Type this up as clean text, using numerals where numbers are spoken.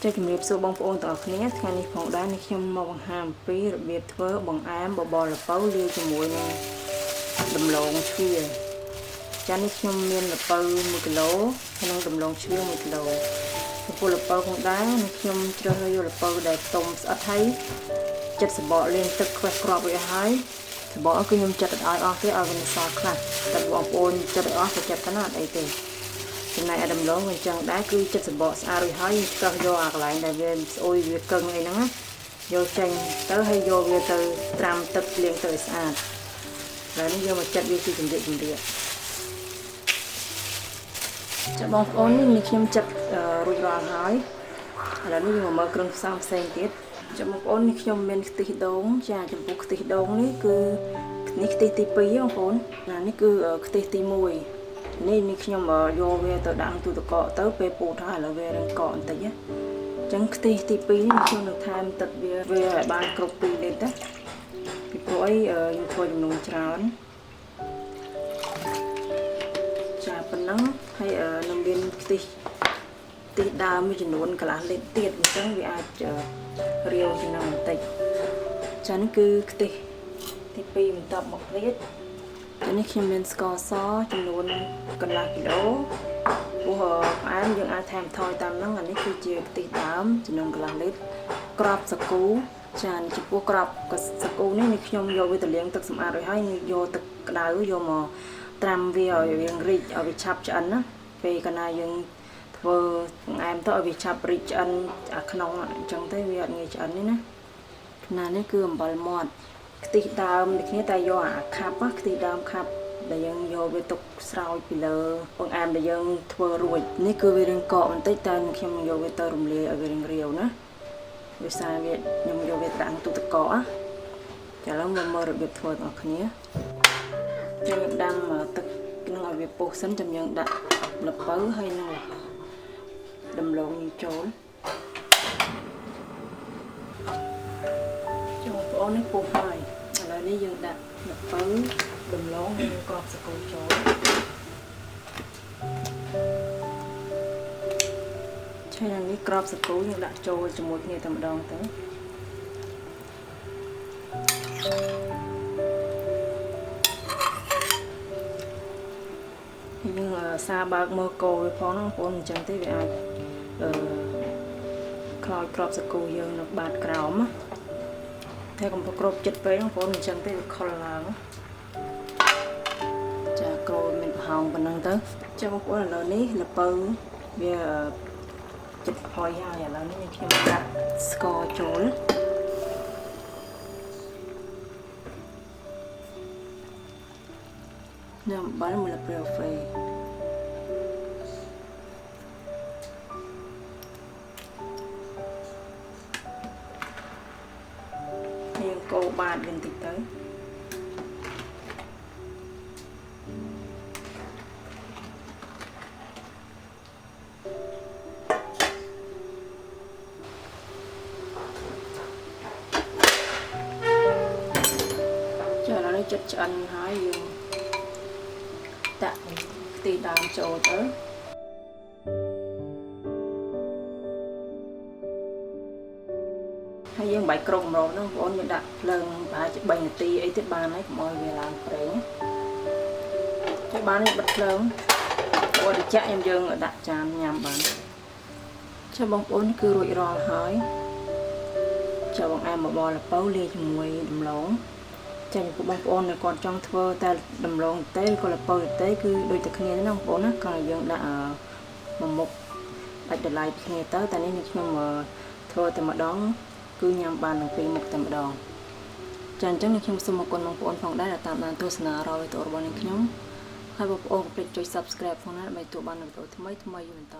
จะជំរាបសួរបងប្អូនទាំងអស់គ្នាថ្ងៃនេះផងដែរនេះខ្ញុំមកបង្ហាញអំពីរបៀបធ្វើបង្អែមបបរល្ពៅលាយជាមួយនឹងដំឡូងជ្វាចា៎នេះខ្ញុំមានល្ពៅ1គីឡូហើយនិងដំឡូងជ្វា1គីឡូចំពោះល្ពៅផងដែរនេះខ្ញុំជ្រើសរើសយកល្ពៅដែលទុំស្អិតហើយចិត្តសបកលាងទឹកខ្វះគ្រាប់រួចហើយសបកគឺខ្ញុំចិត្តឲ្យអស់ទេឲ្យវានៅសល់ខ្លះតែបងប្អូនចិត្តឲ្យអស់ទៅចិត្តទៅណាអត់អីទេចំណែកដំឡូងវាចឹងដែរគឺចិត្តសម្បកស្អាតរួចហើយឆ្កឹះយកអាកន្លែងដែលវាស្អុយវាកឹងអីហ្នឹងណាយកចេញទៅហើយយកវាទៅត្រាំទឹកលាងទៅឲ្យស្អាតហើយនេះយកមកចាត់វាជាចម្រៀកចាបងប្អូននេះខ្ញុំចាត់រួចរាល់ហើយឥឡូវនេះយើងមកមើលគ្រឿងផ្សំផ្សេងទៀតចាបងប្អូននេះខ្ញុំមានខ្ទិះដូងចាចំពោះខ្ទិះដូងនេះគឺនេះខ្ទិះទី2បងប្អូនណានេះគឺខ្ទិះទី1នេះខ្ញុំយកវាទៅដាក់ទូទឹកកកទៅពេលពូតហើយឥឡូវវារឹងកកបន្តិចណាអញ្ចឹងខ្ទិះទី2នេះខ្ញុំនឹងថែមទឹកវាឲ្យបានគ្រប់2លីត្រណាពីព្រោះអីយើងធ្វើចំនួនច្រើនចាប៉ុណ្ណឹងហើយនឹងមានខ្ទិះដើមមួយចំនួនកន្លះលីត្រទៀតអញ្ចឹងវាអាចរាវចំណងបន្តិចចានេះគឺខ្ទិះទី2បន្តមកទៀតនេះខ្ញុំមានស្ករសចំនួនកន្លះគីឡូព្រោះផ្អែមយើងអាចថែមថយតាមហ្នឹងអានេះគឺជាខ្ទិះដើមចំនួនកន្លះលីត្រក្របសាគូចាចំពោះក្របសាគូនេះខ្ញុំយកវាទៅលាងទឹកសម្អាតរួចហើយយកទឹកក្តៅយកមកត្រាំវាឲ្យវារីកឲ្យវាឆាប់ឆ្អិនណាពេលកាលណាយើងធ្វើបង្អែមទៅឲ្យវាឆាប់រីកឆ្អិនអាក្នុងអញ្ចឹងទៅវាអត់ងាយឆ្អិនទេណាណានេះគឺអំបិលមាត់ខ្ទិះដើមនេះគ្នាតែយកអាខាប់ខ្ទិះដើមខាប់ដែលយើងយកវាទុកស្រោចពីលើបង្អែមដែលយើងធ្វើរួចនេះគឺវារាងកកបន្តិចតែខ្ញុំយកវាទៅរំលាយឲ្យវារាងរាវណាដោយសារវាខ្ញុំយកវាដាក់ទូទឹកកកចាឥឡូវមើលរបៀបធ្វើបងប្អូនគ្នាយើងដាំទឹកនឹងឲ្យវាពុះសិនចាំយើងដាក់ល្ពៅហើយនឹងដំឡូងចូលបងប្អូននេះពុះហើយឥឡូវនេះយើងដាក់ល្ពៅដំឡូងនិងក្របសាគូចូលឆៃនេះក្របសាគូយើងដាក់ចូលជាមួយគ្នាតែម្ដងទៅយើងសាបើកមើលកូរវាផងបងប្អូនអញ្ចឹងទេវាអាចខ្លោចក្របសាគូយើងនៅបាតក្រោមណាតែកុំប្រគ្រប់ចិត្តពេកបងប្អូនអញ្ចឹងទេវាខុលឡើងចាកូរមានប្រហោងប៉ុណ្ណឹងទៅចាបងប្អូនឥឡូវនេះល្ពៅវាចិត្តផុយហើយឥឡូវនេះខ្ញុំដាក់ស្ករចូលញ៉ាំបានមួយប្រៀវហ្វេកូរបាតវាបន្តិចទៅចាឥឡូវនេះចិត្តឆ្អិនហើយយើងដាក់ខ្ទិះដើមចូលទៅហើយយើងបាយក្រុកម្ដងហ្នឹងបងប្អូនយើងដាក់ភ្លើងប្រហែលជា3នាទីអីទៀតបានហើយកុំឲ្យវាឡើងប្រេងចុះបាននេះបិទភ្លើងព្រោះត្រជាក់យើងដាក់ចានញ៉ាំបានចុះបងប្អូននេះគឺរួចរាល់ហើយចុះបងអែមបបរល្ពៅលាយជាមួយដំឡូងចាចំពោះបងប្អូនដែលគាត់ចង់ធ្វើតែដំឡូងទេឬក៏ល្ពៅទេគឺដូចតែគ្នាណាបងប្អូនណាគាត់យើងដាក់មួយមុខដាច់ដライគ្នាទៅតែនេះខ្ញុំធ្វើតែម្ដងគឺញ៉ាំបានទាំងពីរមុខតែម្ដងចាអញ្ចឹងខ្ញុំសូមអរគុណបងប្អូនផងដែរដែលតាមដានទស្សនារាល់វីដេអូរបស់ខ្ញុំហើយបងប្អូនកុំភ្លេចចុច Subscribe ផងណាដើម្បីទទួលបានវីដេអូថ្មីៗបន្ត